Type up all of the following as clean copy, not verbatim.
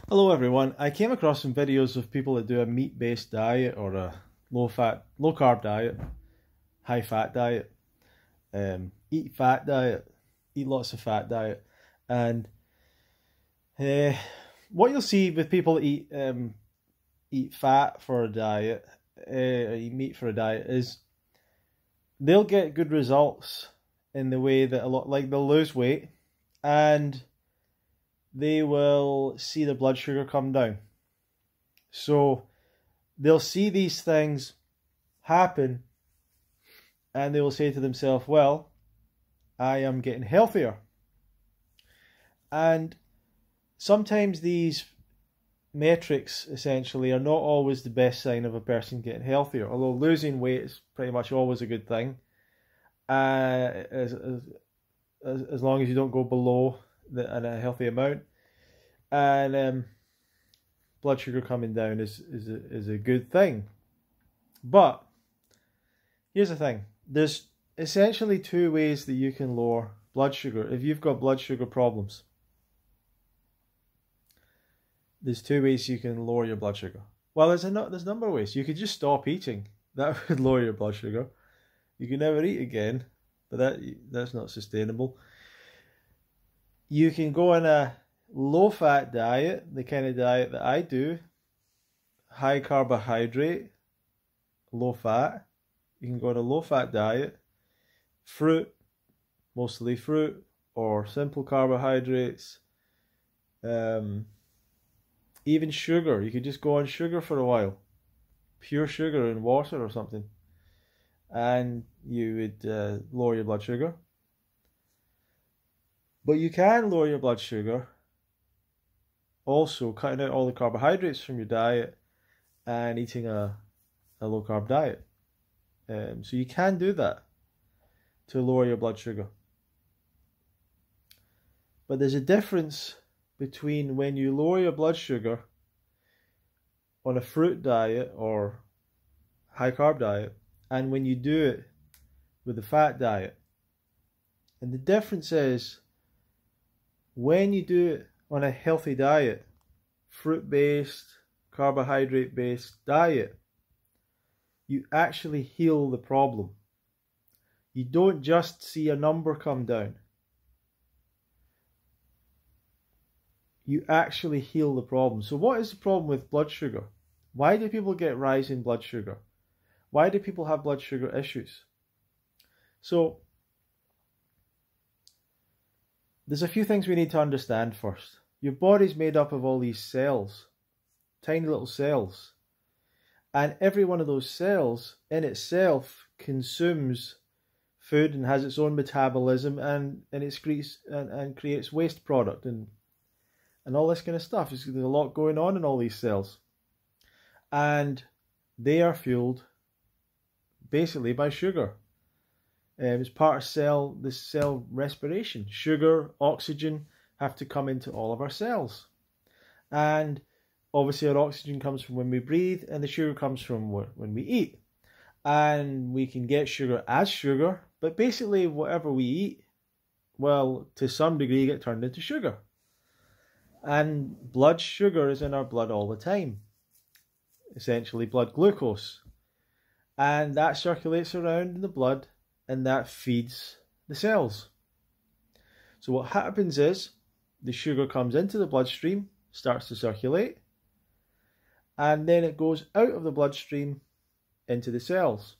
Hello everyone. I came across some videos of people that do a meat-based diet or a low-fat, low-carb diet, high-fat diet, eat fat diet, eat lots of fat diet, and uh, what you'll see with people that eat fat for a diet, eat meat for a diet, is they'll get good results in the way that they'll lose weight and they will see the blood sugar come down. So they'll see these things happen and they will say to themselves, well, I am getting healthier. And sometimes these metrics essentially are not always the best sign of a person getting healthier, although losing weight is pretty much always a good thing, as long as you don't go below a healthy amount. And blood sugar coming down is a good thing. But here's the thing. There's essentially two ways that you can lower blood sugar if you've got blood sugar problems. There's two ways you can lower your blood sugar. Well, there's a number of ways. You could just stop eating. That would lower your blood sugar. You can never eat again, but that's not sustainable. You can go on a low-fat diet, the kind of diet that I do, high carbohydrate, low fat. You can go on a low-fat diet, fruit, mostly fruit, or simple carbohydrates, even sugar. You could just go on sugar for a while, pure sugar in water or something, and you would lower your blood sugar. But you can lower your blood sugar also cutting out all the carbohydrates from your diet and eating a low-carb diet. So you can do that to lower your blood sugar. But there's a difference between when you lower your blood sugar on a fruit diet or high-carb diet and when you do it with a fat diet. And the difference is when you do it on a healthy diet, fruit-based, carbohydrate-based diet, you actually heal the problem. You don't just see a number come down. You actually heal the problem. So what is the problem with blood sugar? Why do people get rising blood sugar? Why do people have blood sugar issues? So there's a few things we need to understand first. Your body's made up of all these cells, tiny little cells. And every one of those cells in itself consumes food and has its own metabolism and it creates waste product and all this kind of stuff. There's a lot going on in all these cells. And they are fueled basically by sugar. It's part of the cell respiration. Sugar, oxygen have to come into all of our cells. And obviously our oxygen comes from when we breathe and the sugar comes from when we eat. And we can get sugar as sugar, but basically whatever we eat, well, to some degree get turned into sugar. And blood sugar is in our blood all the time. Essentially blood glucose. And that circulates around in the blood and that feeds the cells. So what happens is the sugar comes into the bloodstream, starts to circulate, and then it goes out of the bloodstream into the cells.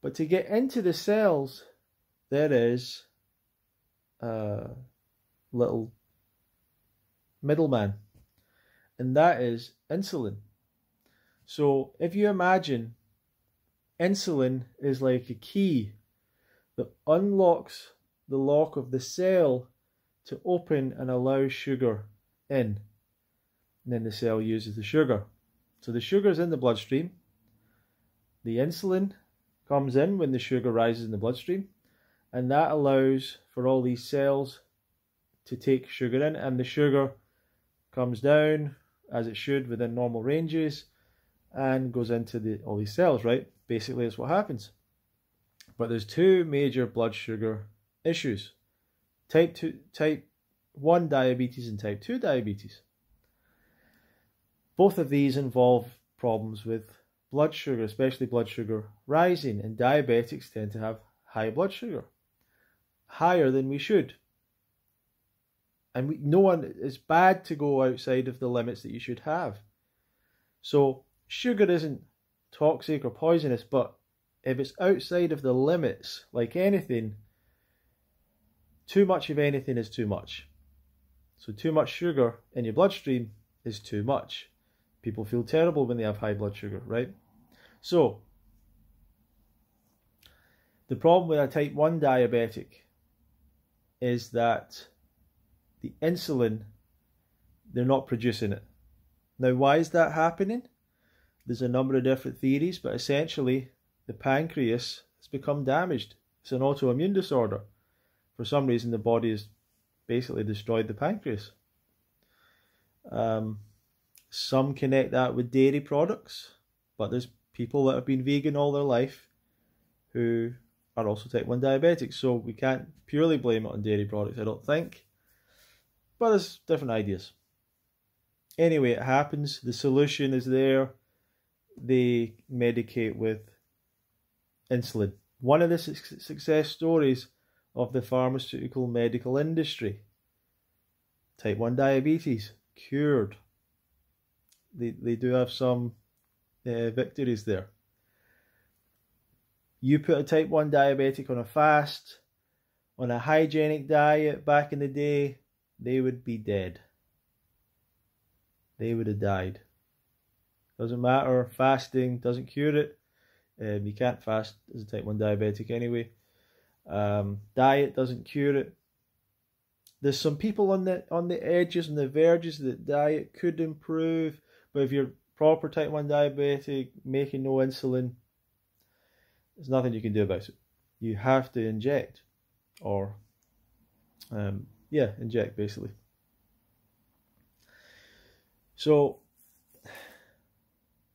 But to get into the cells, there is a little middleman, and that is insulin. So if you imagine insulin is like a key that unlocks the lock of the cell to open and allow sugar in. And then the cell uses the sugar. So the sugar is in the bloodstream. The insulin comes in when the sugar rises in the bloodstream. And that allows for all these cells to take sugar in. And the sugar comes down, as it should, within normal ranges. And goes into all these cells, right? Basically, that's what happens. But there's two major blood sugar issues. Type 1 diabetes and type 2 diabetes. Both of these involve problems with blood sugar, especially blood sugar rising, and diabetics tend to have high blood sugar, higher than we should. And it's bad to go outside of the limits that you should have. So sugar isn't toxic or poisonous, but if it's outside of the limits, like anything, too much of anything is too much. So too much sugar in your bloodstream is too much. People feel terrible when they have high blood sugar, right? So the problem with a type 1 diabetic is that the insulin, they're not producing it. Now, why is that happening? There's a number of different theories, but essentially the pancreas has become damaged. It's an autoimmune disorder. For some reason, the body has basically destroyed the pancreas. Some connect that with dairy products, but there's people that have been vegan all their life who are also type 1 diabetics, so we can't purely blame it on dairy products, I don't think. But there's different ideas. Anyway, it happens. The solution is there. They medicate with insulin. One of the success stories of the pharmaceutical medical industry. Type 1 diabetes, cured. They do have some victories there. You put a type 1 diabetic on a fast, on a hygienic diet back in the day, they would be dead. They would have died. Doesn't matter, fasting doesn't cure it. You can't fast as a type 1 diabetic anyway. Diet doesn't cure it. There's some people on the edges and the verges that diet could improve, but if you're proper type 1 diabetic, making no insulin, there's nothing you can do about it. You have to inject, or inject basically. So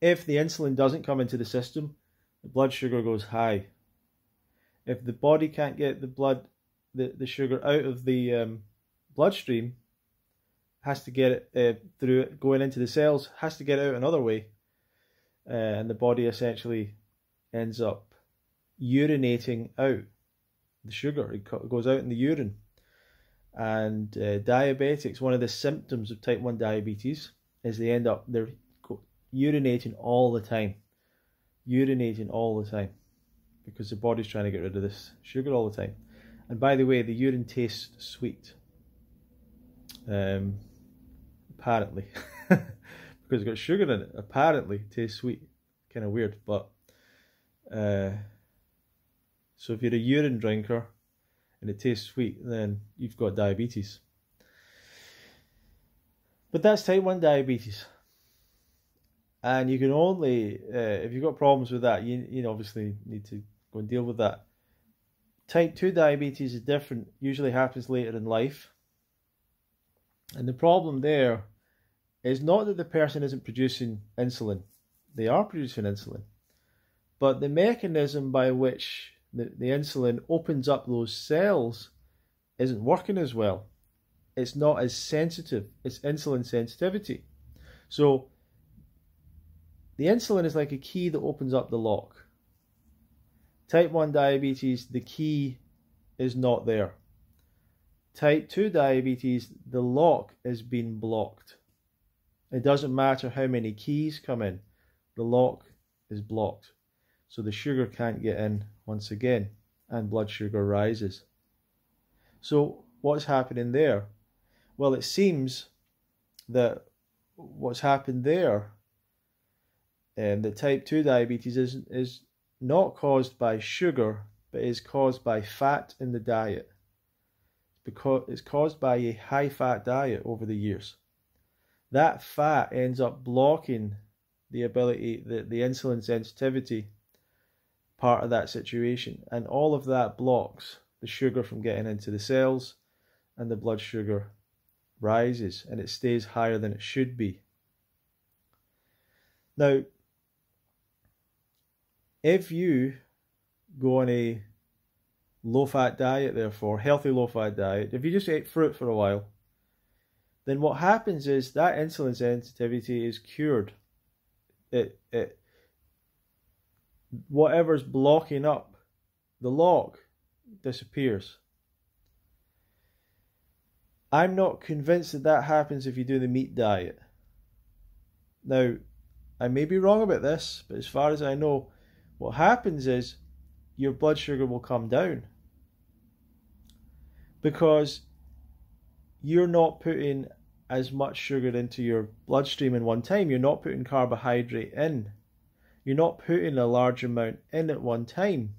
if the insulin doesn't come into the system, the blood sugar goes high. If the body can't get the sugar out of the bloodstream, has to get it through it, going into the cells, has to get out another way, and the body essentially ends up urinating out the sugar. It goes out in the urine. And diabetics, one of the symptoms of type 1 diabetes is they're urinating all the time. Because the body's trying to get rid of this sugar all the time. And by the way, the urine tastes sweet. Apparently. Because it's got sugar in it. Apparently, it tastes sweet. Kind of weird, but so if you're a urine drinker and it tastes sweet, then you've got diabetes. But that's type 1 diabetes. And you can only, if you've got problems with that, you obviously need to go and deal with that. Type 2 diabetes is different, usually happens later in life. And the problem there is not that the person isn't producing insulin. They are producing insulin. But the mechanism by which the insulin opens up those cells isn't working as well. It's not as sensitive. It's insulin sensitivity. So the insulin is like a key that opens up the lock. Type 1 diabetes, the key is not there. Type 2 diabetes, the lock is being blocked. It doesn't matter how many keys come in. The lock is blocked. So the sugar can't get in once again, and blood sugar rises. So what's happening there? Well, it seems that what's happened there, the type 2 diabetes is not caused by sugar, but is caused by fat in the diet. Because it's caused by a high fat diet over the years. That fat ends up blocking the ability, the insulin sensitivity part of that situation, and all of that blocks the sugar from getting into the cells, and the blood sugar rises and it stays higher than it should be. Now, if you go on a low-fat diet, therefore, healthy low-fat diet, if you just ate fruit for a while, then what happens is that insulin sensitivity is cured. Whatever's blocking up the lock disappears. I'm not convinced that that happens if you do the meat diet. Now, I may be wrong about this, but as far as I know, what happens is your blood sugar will come down because you're not putting as much sugar into your bloodstream in one time. You're not putting carbohydrate in. You're not putting a large amount in at one time.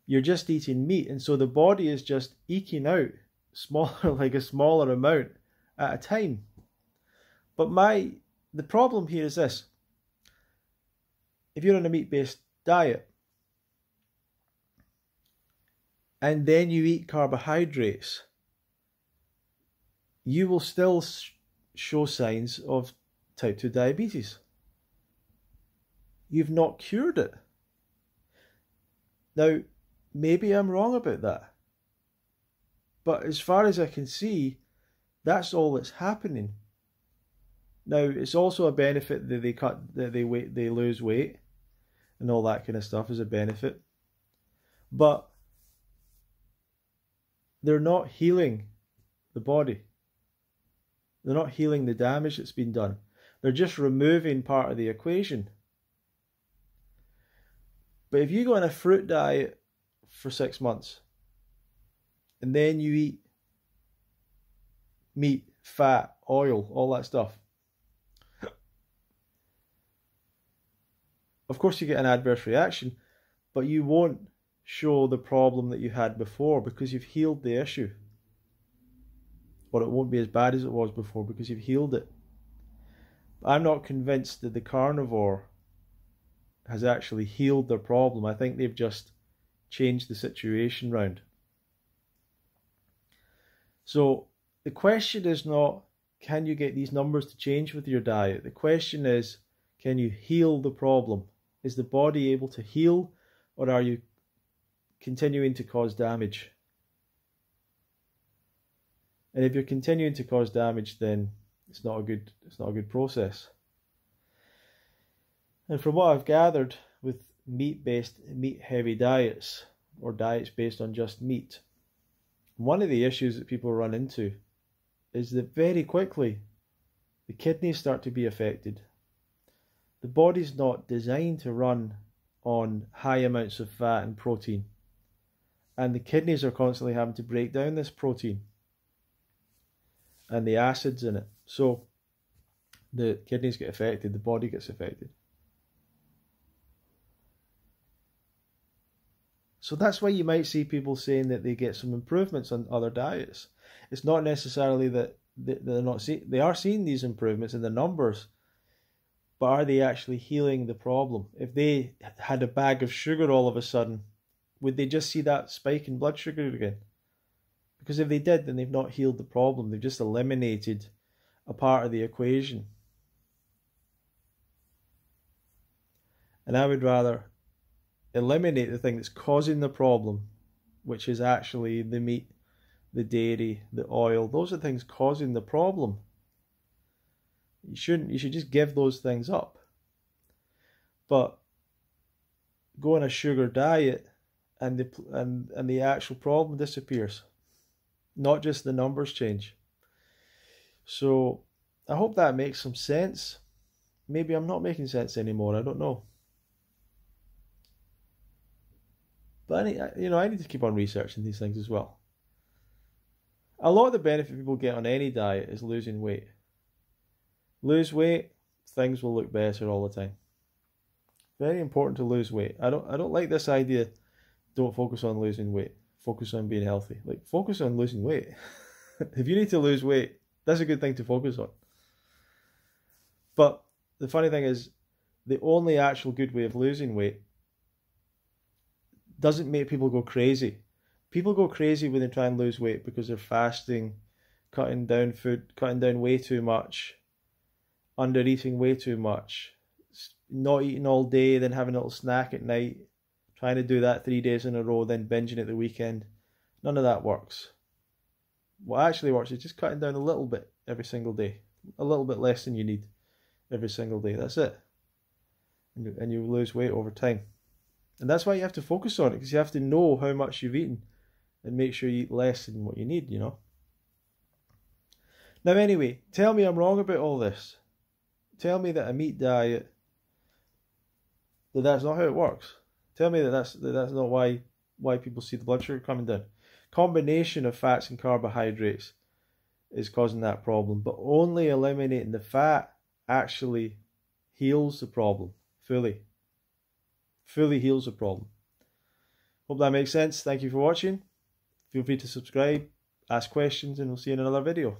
You're just eating meat, and so the body is just eking out a smaller amount at a time. But the problem here is this. If you're on a meat-based diet and then you eat carbohydrates, you will still show signs of type 2 diabetes. You've not cured it. Now, maybe I'm wrong about that. But as far as I can see, that's all that's happening. Now, it's also a benefit that they lose weight, and all that kind of stuff is a benefit. But they're not healing the body. They're not healing the damage that's been done. They're just removing part of the equation. But if you go on a fruit diet for 6 months, and then you eat meat, fat, oil, all that stuff, of course you get an adverse reaction, but you won't show the problem that you had before because you've healed the issue. Or it won't be as bad as it was before because you've healed it. But I'm not convinced that the carnivore has actually healed their problem. I think they've just changed the situation round. So the question is not, can you get these numbers to change with your diet? The question is, can you heal the problem? Is the body able to heal, or are you continuing to cause damage? And if you're continuing to cause damage, then it's not a good process. And from what I've gathered with meat-heavy diets, or diets based on just meat, one of the issues that people run into is that very quickly the kidneys start to be affected. The body's not designed to run on high amounts of fat and protein, and the kidneys are constantly having to break down this protein and the acids in it. So the kidneys get affected, the body gets affected. So that's why you might see people saying that they get some improvements on other diets. It's not necessarily that they are seeing these improvements in the numbers, but are they actually healing the problem? If they had a bag of sugar all of a sudden, would they just see that spike in blood sugar again? Because if they did, then they've not healed the problem. They've just eliminated a part of the equation. And I would rather eliminate the thing that's causing the problem, which is actually the meat, the dairy, the oil. Those are things causing the problem. You should just give those things up. But go on a sugar diet and the actual problem disappears. Not just the numbers change. So I hope that makes some sense. Maybe I'm not making sense anymore. I don't know. But I need to keep on researching these things as well. A lot of the benefit people get on any diet is losing weight. Lose weight, things will look better all the time. Very important to lose weight. I don't like this idea, don't focus on losing weight. Focus on being healthy. Like, focus on losing weight. If you need to lose weight, that's a good thing to focus on. But the funny thing is, the only actual good way of losing weight doesn't make people go crazy. People go crazy when they try and lose weight because they're fasting, cutting down food, cutting down way too much, under eating way too much, not eating all day, then having a little snack at night, trying to do that 3 days in a row, then binging at the weekend. None of that works. What actually works is just cutting down a little bit. every single day. A little bit less than you need every single day. That's it. And you lose weight over time. And that's why you have to focus on it, because you have to know how much you've eaten and make sure you eat less than what you need, you know. Now anyway, tell me I'm wrong about all this. Tell me that a meat diet, that's not how it works. Tell me that that's not why people see the blood sugar coming down. Combination of fats and carbohydrates is causing that problem, but only eliminating the fat actually heals the problem fully. Fully heals the problem. Hope that makes sense. Thank you for watching. Feel free to subscribe, ask questions, and we'll see you in another video.